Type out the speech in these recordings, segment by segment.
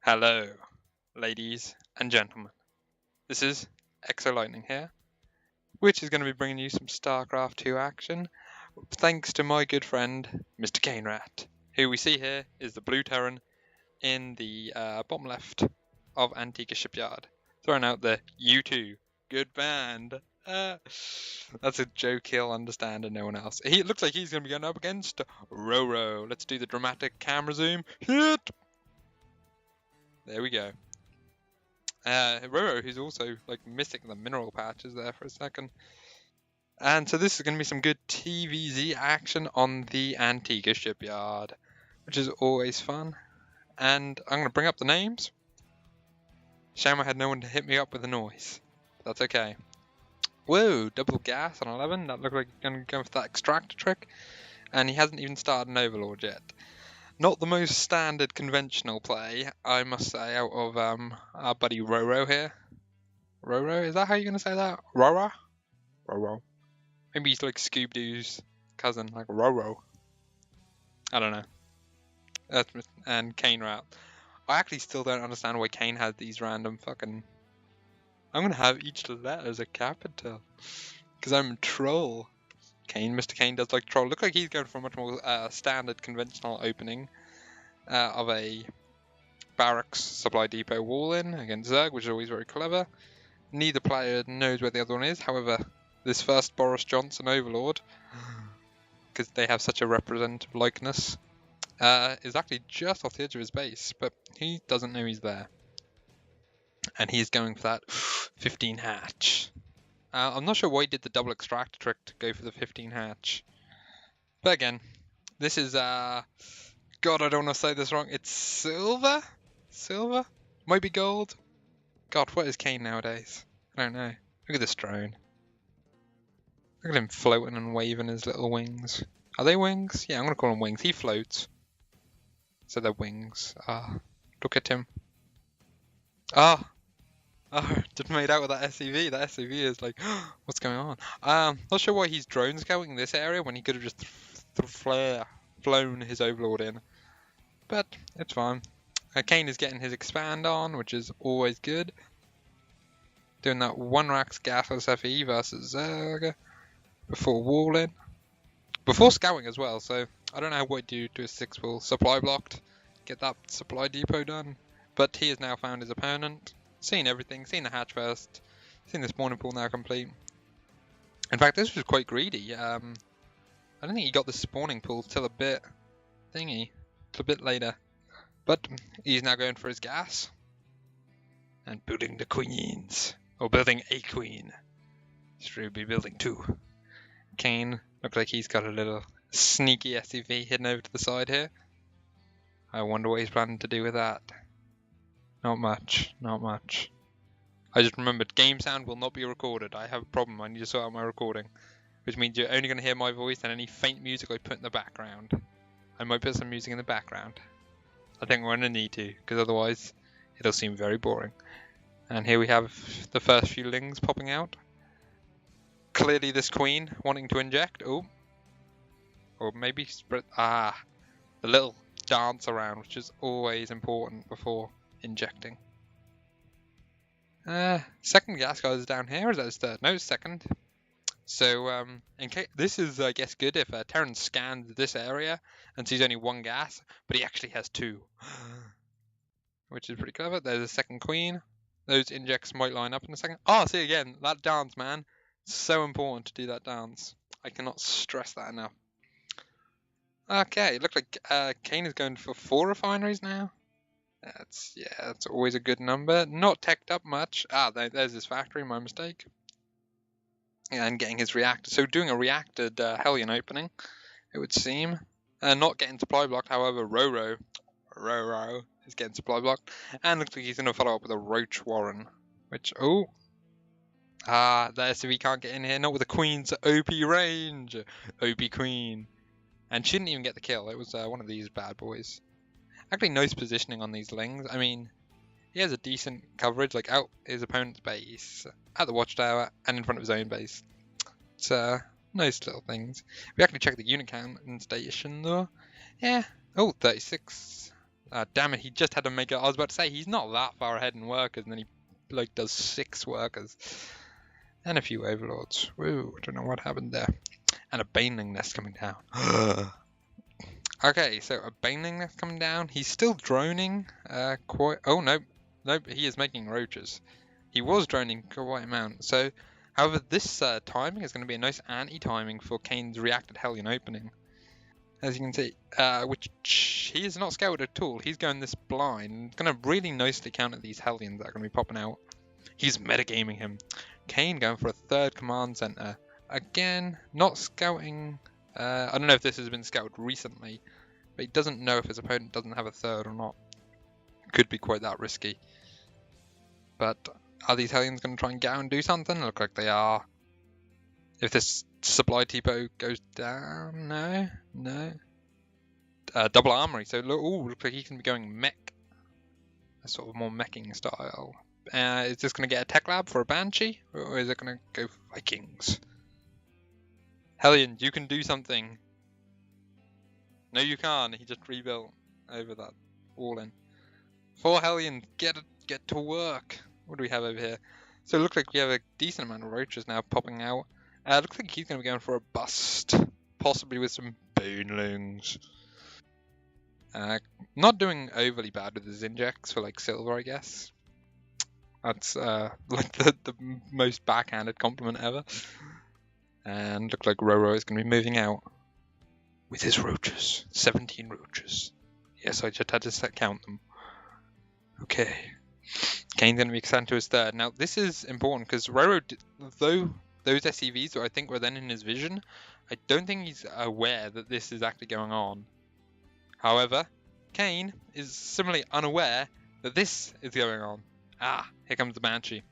Hello, ladies and gentlemen. This is Exo Lightning here, which is going to be bringing you some StarCraft 2 action, thanks to my good friend, Mr. Canerat, who we see here is the blue Terran in the bottom left of Antigua Shipyard, throwing out the U2, good band. That's a joke he'll understand and no one else. It looks like he's going to be going up against Roro. Let's do the dramatic camera zoom. Hit! There we go. Roro, who's also like missing the mineral patches there for a second. And so this is going to be some good TvZ action on the Antigua Shipyard, which is always fun. And I'm going to bring up the names. Shame I had no one to hit me up with a noise. But that's okay. Whoa, double gas on 11. That looked like he's going to go for that extractor trick. And he hasn't even started an Overlord yet. Not the most standard conventional play, I must say, out of our buddy Roro here. Roro? Is that how you're going to say that? Roro? Roro. Maybe he's like Scooby-Doo's cousin, like Roro. I don't know. And Canerat. I actually still don't understand why Kane has these random fucking... I'm going to have each letter as a capital. Because I'm a troll. Mr. Kane does like troll. Look like he's going for a much more standard conventional opening of a barracks supply depot wall in against Zerg, which is always very clever. Neither player knows where the other one is. However, this first Boris Johnson Overlord, because they have such a representative likeness, is actually just off the edge of his base, but he doesn't know he's there. And he's going for that 15 hatch. I'm not sure why he did the double extractor trick to go for the 15 hatch. But again, this is, God, I don't want to say this wrong. It's silver? Silver? Might be gold? God, what is Kane nowadays? I don't know. Look at this drone. Look at him floating and waving his little wings. Are they wings? Yeah, I'm going to call them wings. He floats. So they're wings. Look at him. Just made out with that SCV. That SCV is like, what's going on? Not sure why he's drone scouting this area when he could have just flown his Overlord in. But it's fine. Kane is getting his expand on, which is always good. Doing that 1 racks gasless FE versus Zerg before walling. Before scouting as well, so I don't know what he'd do to a 6-wall supply blocked. Get that supply depot done. But he has now found his opponent. Seen everything, seen the hatch first, seen the spawning pool now complete. In fact, this was quite greedy. I don't think he got the spawning pool till a bit later. But he's now going for his gas. And building the queens. Or building a queen. Should be building 2. Kane looks like he's got a little sneaky SCV hidden over to the side here. I wonder what he's planning to do with that. Not much, not much. I just remembered game sound will not be recorded. I have a problem. I need to sort out my recording. Which means you're only going to hear my voice and any faint music I put in the background. I might put some music in the background. I think we're going to need to, because otherwise it'll seem very boring. And here we have the first few lings popping out. Clearly this queen wanting to inject. Oh. Or maybe spread. The little dance around, which is always important before injecting. Second gas guy is down here. Is that his third? No, second. So, in case this is, I guess, good if Terran scans this area and sees only 1 gas, but he actually has 2, which is pretty clever. There's a second queen. Those injects might line up in a second. See again that dance, man. It's so important to do that dance. I cannot stress that enough. Okay, it looked like Kane is going for 4 refineries now. That's always a good number. Not teched up much. There's his factory, my mistake. And getting his reactor. So doing a reacted Hellion opening, it would seem. Not getting supply blocked, however, Roro is getting supply blocked. And looks like he's going to follow up with a Roach Warren. Which, the SCV can't get in here. Not with the Queen's OP range. OP Queen. And she didn't even get the kill. It was one of these bad boys. Actually, nice positioning on these lings. I mean, he has a decent coverage, like out his opponent's base, at the watchtower, and in front of his own base. It's nice little things. We actually check the unit count in station though. Yeah. 36. Damn it, he just had to make it. I was about to say, he's not that far ahead in workers, and then he, like, does 6 workers. And a few overlords. Woo, I don't know what happened there. And a baneling nest coming down. Okay, so a baneling nest coming down. He's still droning quite... Oh, no. Nope, he is making roaches. He was droning quite a amount. So, however, this timing is going to be a nice anti-timing for Kane's reacted Hellion opening. As you can see, which he is not scared at all. He's going this blind. It's going to really nicely counter these Hellions that are going to be popping out. He's metagaming him. Kane going for a 3rd command center. Again, not scouting. I don't know if this has been scouted recently, but he doesn't know if his opponent doesn't have a 3rd or not. Could be quite that risky. But are these Hellions going to try and get out and do something? Look like they are. If this supply depot goes down, no. Double armory. So looks like he can be going mech. A sort of more meching style. Is this going to get a tech lab for a Banshee? Or is it going to go for Vikings? Hellion, you can do something. No, you can't. He just rebuilt over that wall in. 4 Hellion, get to work. What do we have over here? So it looks like we have a decent amount of roaches now popping out. Looks like he's going to be going for a bust. Possibly with some banelings. Not doing overly bad with his injects for like silver, I guess. That's like the most backhanded compliment ever. And look like Roro is going to be moving out with his roaches. 17 roaches. Yes, I just had to count them. Okay. Kane's going to be sent to his 3rd. Now, this is important because Roro, though those SCVs, I think, were then in his vision, I don't think he's aware that this is actually going on. However, Kane is similarly unaware that this is going on. Ah, here comes the Banshee.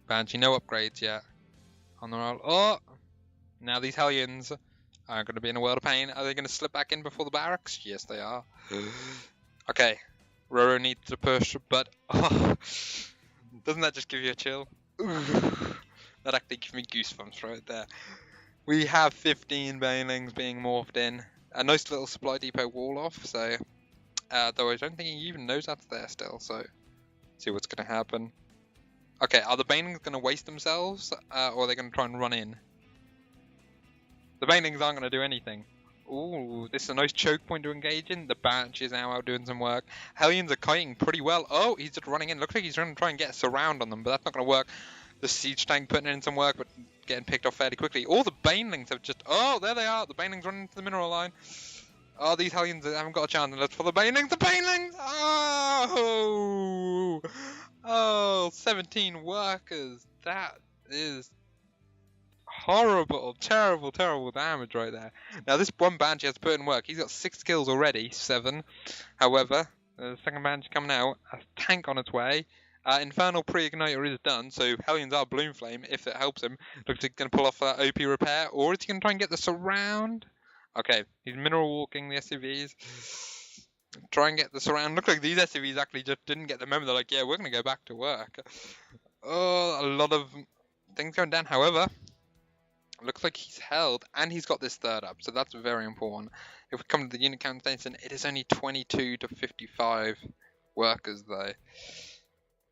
Banshee, no upgrades yet. On the roll. Oh! Now these Hellions are going to be in a world of pain. Are they going to slip back in before the barracks? Yes, they are. Okay. Roro needs to push, but... Oh, doesn't that just give you a chill? That actually gives me goosebumps right there. We have 15 banelings being morphed in. A nice little supply depot wall off, so... though I don't think he even knows that's there still, so... See what's going to happen. Okay, are the banelings going to waste themselves, or are they going to try and run in? The banelings aren't going to do anything. Ooh, this is a nice choke point to engage in. The Banshee is now out doing some work. Hellions are kiting pretty well. Oh, he's just running in. Looks like he's going to try and get a surround on them, but that's not going to work. The siege tank putting in some work, but getting picked off fairly quickly. All the banelings have just... Oh, there they are. The banelings running into the mineral line. Oh, these Hellions haven't got a chance. Let's for the banelings. The banelings! Oh! Oh, 17 workers. That is... horrible, terrible, terrible damage right there. Now this one Banshee has to put in work. He's got 6 kills already, 7. However, the second Banshee coming out, a tank on its way. Infernal Pre-Igniter is done, so Hellions are Bloom Flame if it helps him. Looks like he's going to pull off that OP repair, or is he going to try and get the surround? Okay, he's mineral walking the SCVs. Try and get the surround. Look like these SCVs actually just didn't get the memo. They're like, yeah, we're going to go back to work. Oh, a lot of things going down. However, looks like he's held, and he's got this 3rd up, so that's very important. If we come to the unit count station, it is only 22 to 55 workers, though.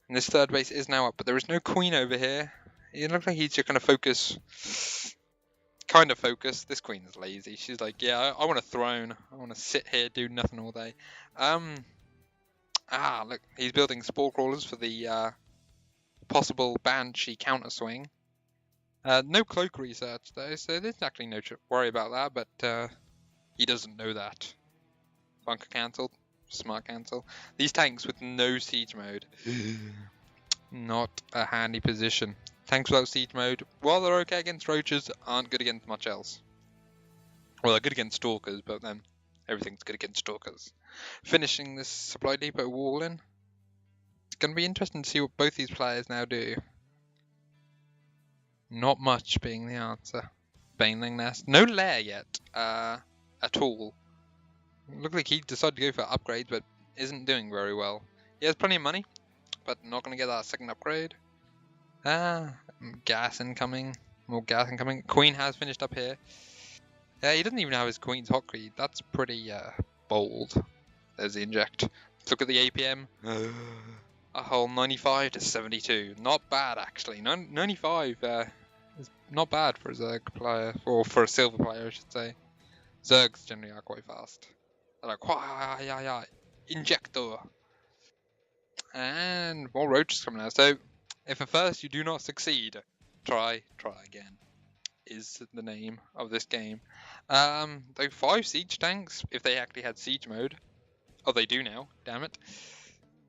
And this 3rd base is now up, but there is no queen over here. It looks like he's just going to focus, kind of focus. This queen is lazy. She's like, yeah, I want a throne. I want to sit here, do nothing all day. Look, he's building spore crawlers for the possible Banshee counter swing. No cloak research though, so there's actually no worry about that, but he doesn't know that. Bunker cancelled. Smart cancel. These tanks with no siege mode. Not a handy position. Tanks without siege mode, while they're okay against roaches, aren't good against much else. Well, they're good against stalkers, but then everything's good against stalkers. Finishing this supply depot wall in. It's going to be interesting to see what both these players now do. Not much being the answer. Baneling nest. No lair yet, at all. Look like he decided to go for upgrades, but isn't doing very well. He has plenty of money, but not going to get that 2nd upgrade. Gas incoming. More gas incoming. Queen has finished up here. Yeah, he doesn't even have his Queen's hotkey. That's pretty bold. There's the inject. Let's look at the APM. A whole 95 to 72. Not bad, actually. 95 is not bad for a Zerg player, or for a silver player, I should say. Zergs generally are quite fast. They're like, injector. And more roaches coming out. So, if at first you do not succeed, try again, is the name of this game. Though 5 siege tanks, if they actually had siege mode. Oh, they do now, damn it.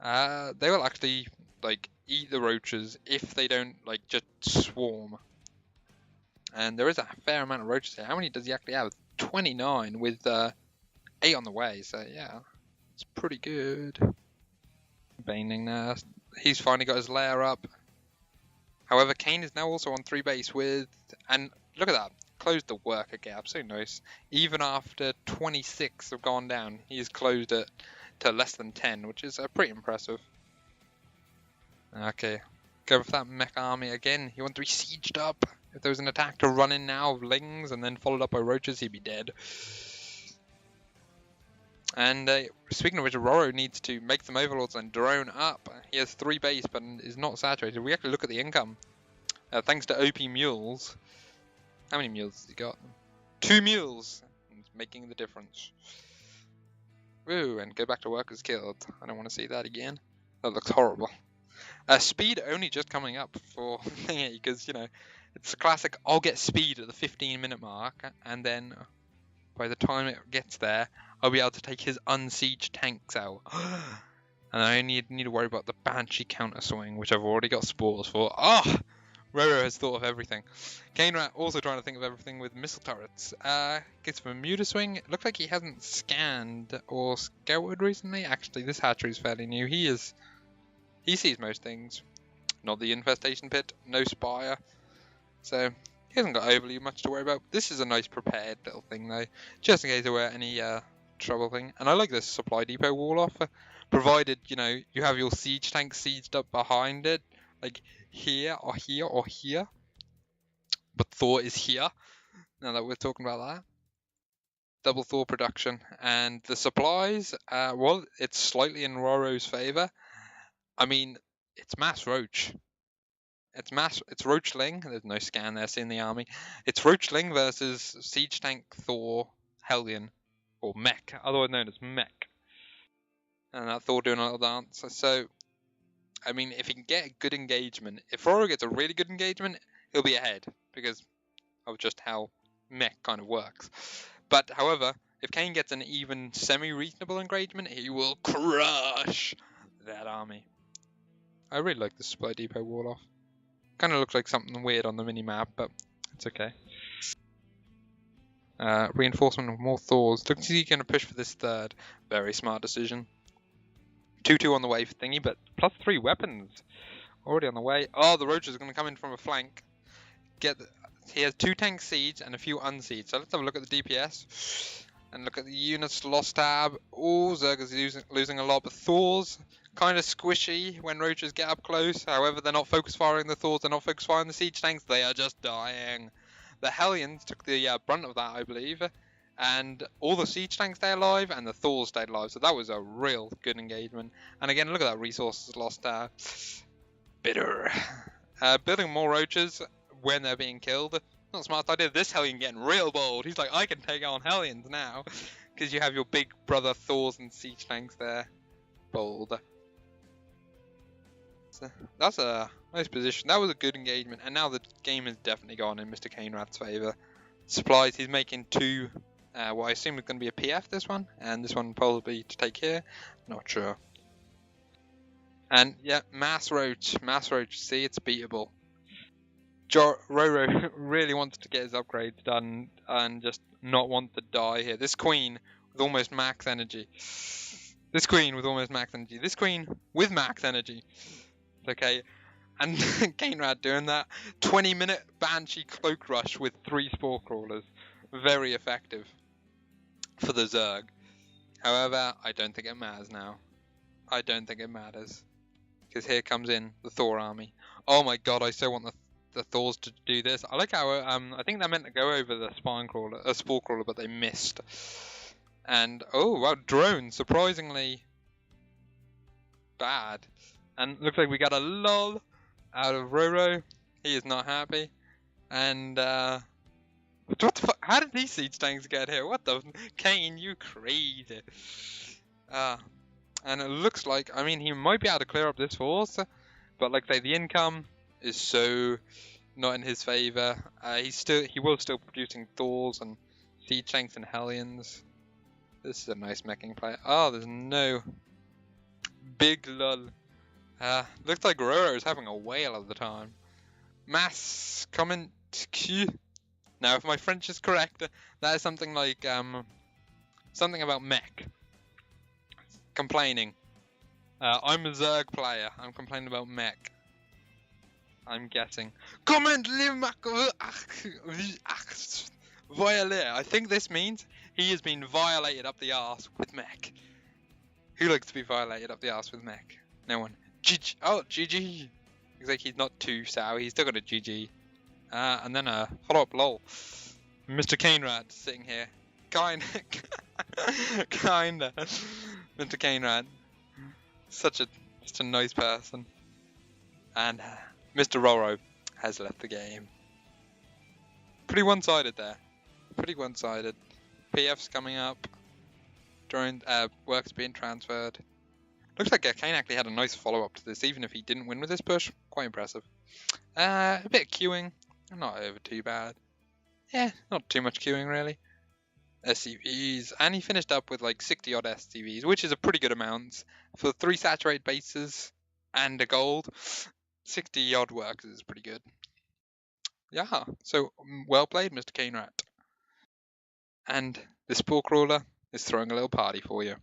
They will actually, like, eat the roaches if they don't, like, just swarm. And there is a fair amount of roaches here. How many does he actually have? 29 with 8 on the way, so yeah, it's pretty good. Baning there. He's finally got his lair up. However, Kane is now also on 3 base with, and look at that, closed the worker gap, so nice. Even after 26 have gone down, he's closed it to less than 10, which is pretty impressive. Okay, go for that mech army again. He wants to be sieged up. If there was an attack to run in now of lings and then followed up by roaches, he'd be dead. And speaking of which, Roro needs to make some overlords and drone up. He has 3 base, but is not saturated. We have to look at the income. Thanks to OP mules. How many mules has he got? 2 mules! It's making the difference. Woo, and go back to workers killed. I don't want to see that again. That looks horrible. Speed only just coming up for thingy, because, you know, it's a classic, I'll get speed at the 15-minute mark, and then by the time it gets there, I'll be able to take his unsieged tanks out. And I only need to worry about the Banshee counter swing, which I've already got spores for. Ah! Roro has thought of everything. Canerat also trying to think of everything with missile turrets. Gets from a Muta swing. It looks like he hasn't scanned or scouted recently. Actually, this hatchery is fairly new. He sees most things. Not the infestation pit, no spire. So he hasn't got overly much to worry about. This is a nice prepared little thing though, just in case there were any trouble thing. And I like this supply depot wall off, provided, you know, you have your siege tank sieged up behind it, like here or here or here. But Thor is here, now that we're talking about that. Double Thor production. And the supplies, well, it's slightly in Roro's favour. I mean, it's mass roach. It's Roachling. There's no scan there, seeing the army. It's Roachling versus Siege Tank Thor Hellion, or Mech, otherwise known as Mech. And that Thor doing a little dance. So, I mean, if he can get a good engagement, if Roro gets a really good engagement, he'll be ahead, because of just how Mech kind of works. But, however, if Kane gets an even semi-reasonable engagement, he will crush that army. I really like the supply depot wall off. Kind of looks like something weird on the mini-map, but it's okay. Reinforcement of more Thors. Looks like he's going to push for this 3rd. Very smart decision. 2-2 on the way for thingy, but +3 weapons. Already on the way. Oh, the Roaches are going to come in from a flank. He has 2 tank siege and a few unsieged. So let's have a look at the DPS. And look at the units lost tab. Oh, Zerg is losing a lot, but Thors kind of squishy when roaches get up close. However, they're not focus firing the Thors, they're not focus firing the siege tanks, they are just dying. The Hellions took the brunt of that, I believe, and all the siege tanks stay alive and the Thors stayed alive, so that was a real good engagement. And again, look at that resources lost there. Bitter. Building more roaches when they're being killed. Not a smart idea. This Hellion getting real bold. He's like, I can take on Hellions now, because you have your big brother Thors and siege tanks there. Bold. So that's a nice position. That was a good engagement, and now the game has definitely gone in Mr. Canerat's favour. Supplies, he's making 2, what I assume is going to be a PF this one, and this one probably to take here. Not sure. And yeah, Mass Roach, see, it's beatable. Roro really wants to get his upgrades done and just not want to die here. This Queen with almost max energy. This Queen with almost max energy. This Queen with max energy. Okay. And Canerat doing that. 20-minute Banshee Cloak Rush with 3 Spore Crawlers. Very effective for the Zerg. However, I don't think it matters now. I don't think it matters. Because here comes in the Thor army. Oh my god, I so want the Thors to do this. I like how I think they meant to go over the Spore Crawler, but they missed. And oh wow, drone, surprisingly bad. And looks like we got a lull out of Roro. He is not happy. And what the fuck? How did these siege tanks get here? What the Kane, you crazy. And it looks like, I mean, he might be able to clear up this force, but like I say, the income is so not in his favor. He will still producing Thors and siege tanks and Hellions. This is a nice meching play. Oh, there's no big lull. Looks like Roro is having a whale of the time. Mass comment Q. Now, if my French is correct, that is something like something about mech. Complaining. I'm a Zerg player. I'm complaining about mech. I'm guessing. Comment violate. I think this means he has been violated up the arse with mech. Who likes to be violated up the arse with mech? No one. GG. Oh, GG. Looks like he's not too sour. He's still got a GG. And then a follow-up lol. Mr. Canerat sitting here. Kinda. Mr. Canerat. Such a nice person. And Mr. Roro has left the game. Pretty one-sided there. Pretty one-sided. PF's coming up. Drone works being transferred. Looks like Kane actually had a nice follow-up to this, even if he didn't win with this push. Quite impressive. A bit of queuing. Not over too bad. Yeah, not too much queuing really. SCVs, and he finished up with like 60 odd SCVs, which is a pretty good amount for 3 saturated bases and a gold. 60 odd works is pretty good. Yeah, so well played, Mr. Canerat. And this poor crawler is throwing a little party for you.